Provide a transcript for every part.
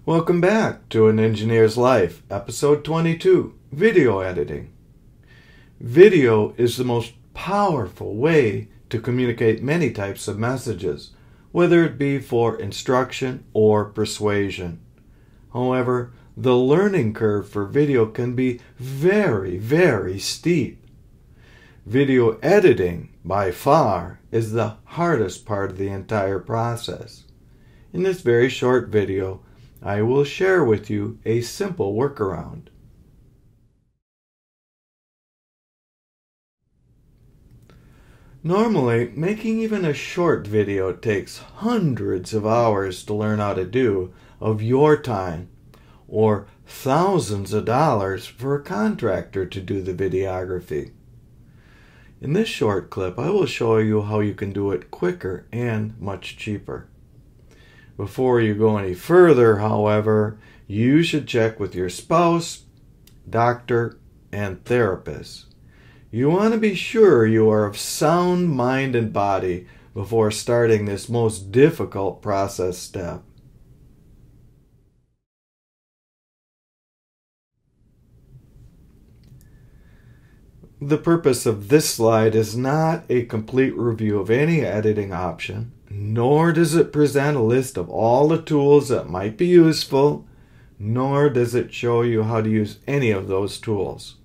Welcome back to An Engineer's Life, Episode 22, Video Editing. Video is the most powerful way to communicate many types of messages, whether it be for instruction or persuasion. However, the learning curve for video can be very, very steep. Video editing, by far, is the hardest part of the entire process. In this very short video, I will share with you a simple workaround. Normally, making even a short video takes hundreds of hours to learn how to do of your time, or thousands of dollars for a contractor to do the videography. In this short clip, I will show you how you can do it quicker and much cheaper. Before you go any further, however, you should check with your spouse, doctor, and therapist. You want to be sure you are of sound mind and body before starting this most difficult process step. The purpose of this slide is not a complete review of any editing option, nor does it present a list of all the tools that might be useful, nor does it show you how to use any of those tools.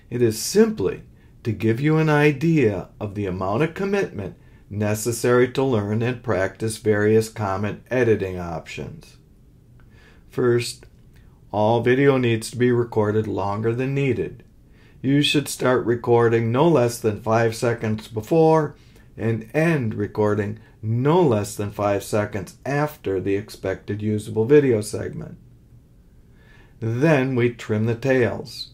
It is simply to give you an idea of the amount of commitment necessary to learn and practice various common editing options. First, all video needs to be recorded longer than needed. You should start recording no less than 5 seconds before and end recording no less than 5 seconds after the expected usable video segment. Then we trim the tails,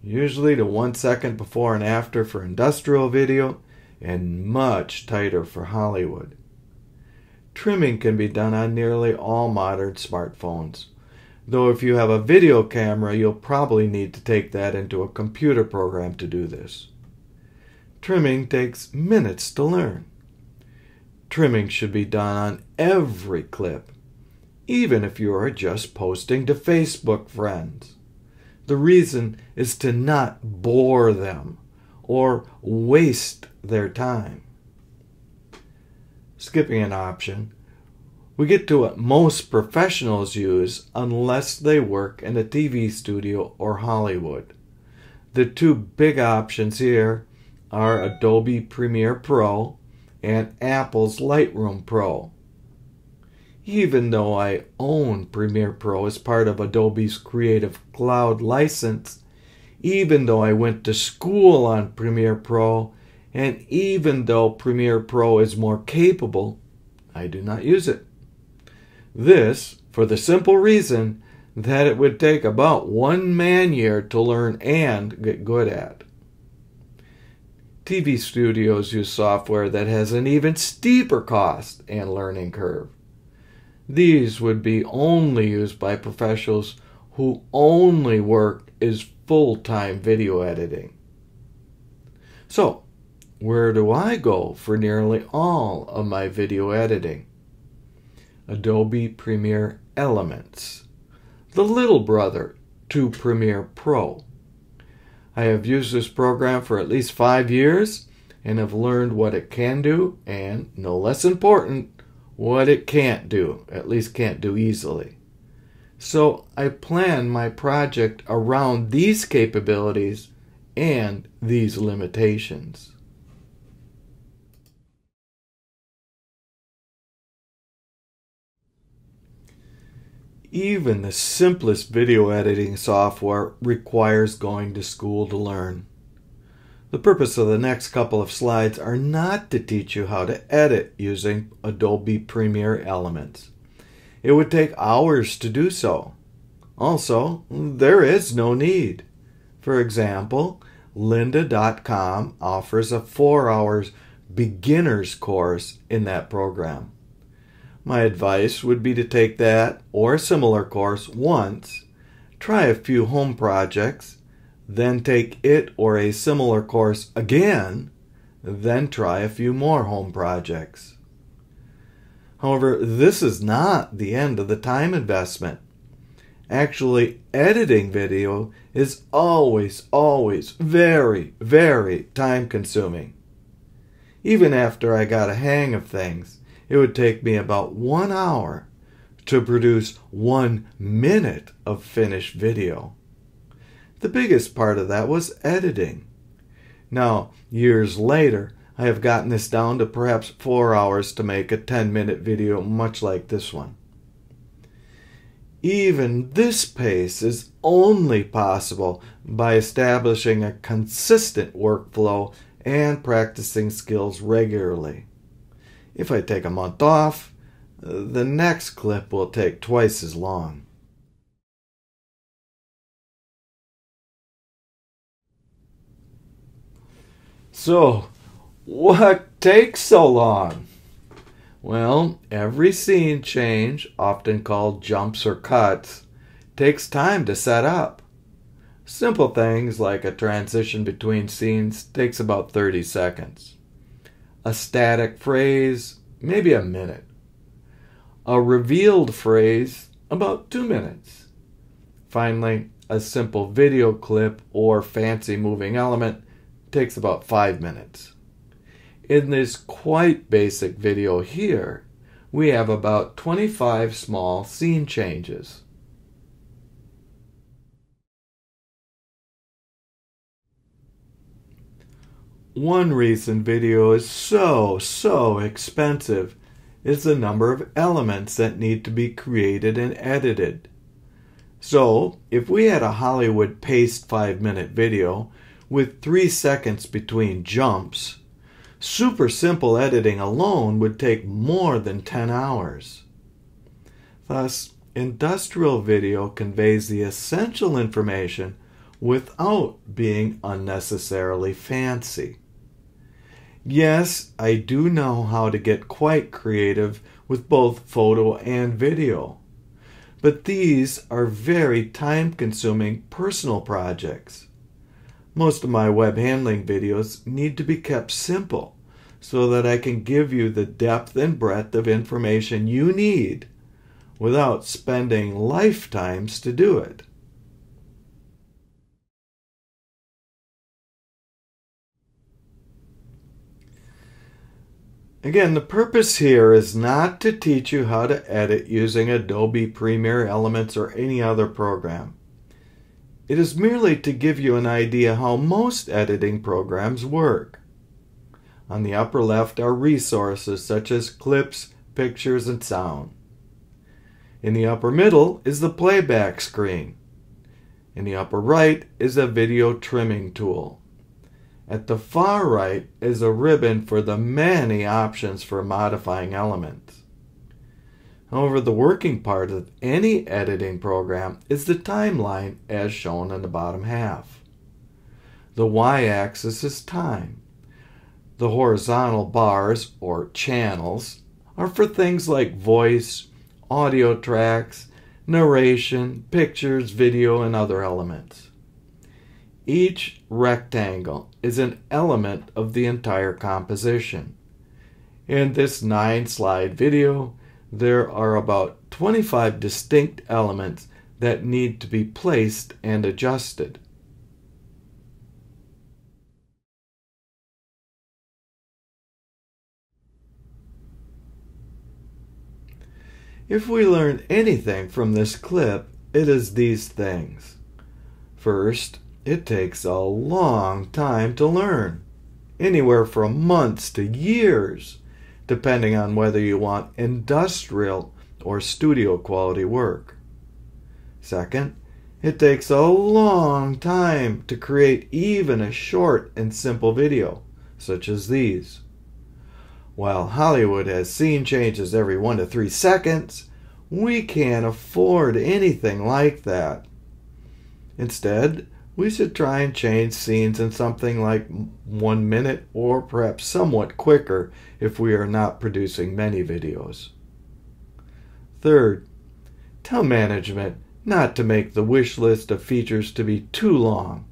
usually to 1 second before and after for industrial video and much tighter for Hollywood. Trimming can be done on nearly all modern smartphones, though if you have a video camera, you'll probably need to take that into a computer program to do this. Trimming takes minutes to learn. Trimming should be done on every clip, even if you are just posting to Facebook friends. The reason is to not bore them or waste their time. Skipping an option, we get to what most professionals use unless they work in a TV studio or Hollywood. The two big options here are Adobe Premiere Pro and Apple's Lightroom Pro. Even though I own Premiere Pro as part of Adobe's Creative Cloud license, even though I went to school on Premiere Pro, and even though Premiere Pro is more capable, I do not use it. This, for the simple reason that it would take about 1 man-year to learn and get good at. TV studios use software that has an even steeper cost and learning curve. These would be only used by professionals who only work as full-time video editing. So, where do I go for nearly all of my video editing? Adobe Premiere Elements, the little brother to Premiere Pro. I have used this program for at least 5 years and have learned what it can do and, no less important, what it can't do, at least can't do easily. So I plan my project around these capabilities and these limitations. Even the simplest video editing software requires going to school to learn. The purpose of the next couple of slides are not to teach you how to edit using Adobe Premiere Elements. It would take hours to do so. Also, there is no need. For example, lynda.com offers a 4-hour beginner's course in that program. My advice would be to take that or a similar course once, try a few home projects, then take it or a similar course again, then try a few more home projects. However, this is not the end of the time investment. Actually, editing video is always very, very time consuming. Even after I got a hang of things, it would take me about 1 hour to produce 1 minute of finished video. The biggest part of that was editing. Now, years later, I have gotten this down to perhaps 4 hours to make a 10-minute video much like this one. Even this pace is only possible by establishing a consistent workflow and practicing skills regularly. If I take a month off, the next clip will take twice as long. So, what takes so long? Well, every scene change, often called jumps or cuts, takes time to set up. Simple things like a transition between scenes takes about 30 seconds. A static phrase, maybe a minute. A revealed phrase, about 2 minutes. Finally, a simple video clip or fancy moving element takes about 5 minutes. In this quite basic video here, we have about 25 small scene changes. One reason video is so expensive is the number of elements that need to be created and edited. So, if we had a Hollywood paced 5-minute video with 3 seconds between jumps, super simple editing alone would take more than 10 hours. Thus, industrial video conveys the essential information without being unnecessarily fancy. Yes, I do know how to get quite creative with both photo and video, but these are very time-consuming personal projects. Most of my web handling videos need to be kept simple so that I can give you the depth and breadth of information you need without spending lifetimes to do it. Again, the purpose here is not to teach you how to edit using Adobe Premiere Elements or any other program. It is merely to give you an idea how most editing programs work. On the upper left are resources such as clips, pictures, and sound. In the upper middle is the playback screen. In the upper right is a video trimming tool. At the far right is a ribbon for the many options for modifying elements. However, the working part of any editing program is the timeline as shown in the bottom half. The y-axis is time. The horizontal bars, or channels, are for things like voice, audio tracks, narration, pictures, video, and other elements. Each rectangle is an element of the entire composition. In this 9-slide video, there are about 25 distinct elements that need to be placed and adjusted. If we learned anything from this clip, it is these things. First, it takes a long time to learn, anywhere from months to years, depending on whether you want industrial or studio quality work. Second, it takes a long time to create even a short and simple video, such as these. While Hollywood has scene changes every 1 to 3 seconds, we can't afford anything like that. Instead, we should try and change scenes in something like 1 minute or perhaps somewhat quicker if we are not producing many videos. Third, tell management not to make the wish list of features to be too long.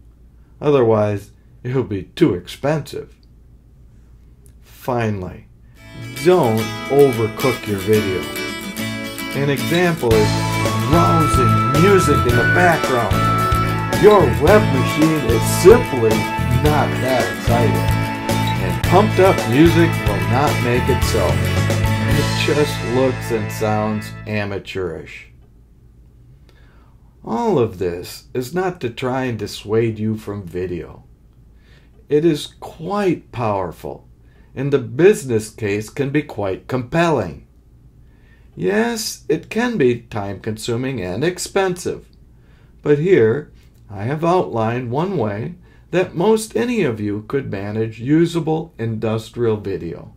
Otherwise, it will be too expensive. Finally, don't overcook your video. An example is rousing music in the background. Your web machine is simply not that exciting, and pumped up music will not make it so. It just looks and sounds amateurish. All of this is not to try and dissuade you from video. It is quite powerful, and the business case can be quite compelling. Yes, it can be time-consuming and expensive, but here I have outlined one way that most any of you could manage usable industrial video.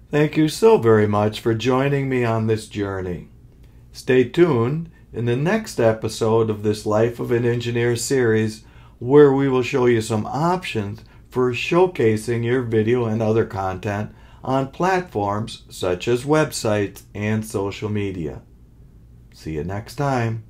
Thank you so very much for joining me on this journey. Stay tuned in the next episode of this Life of an Engineer series, where we will show you some options for showcasing your video and other content on platforms such as websites and social media. See you next time.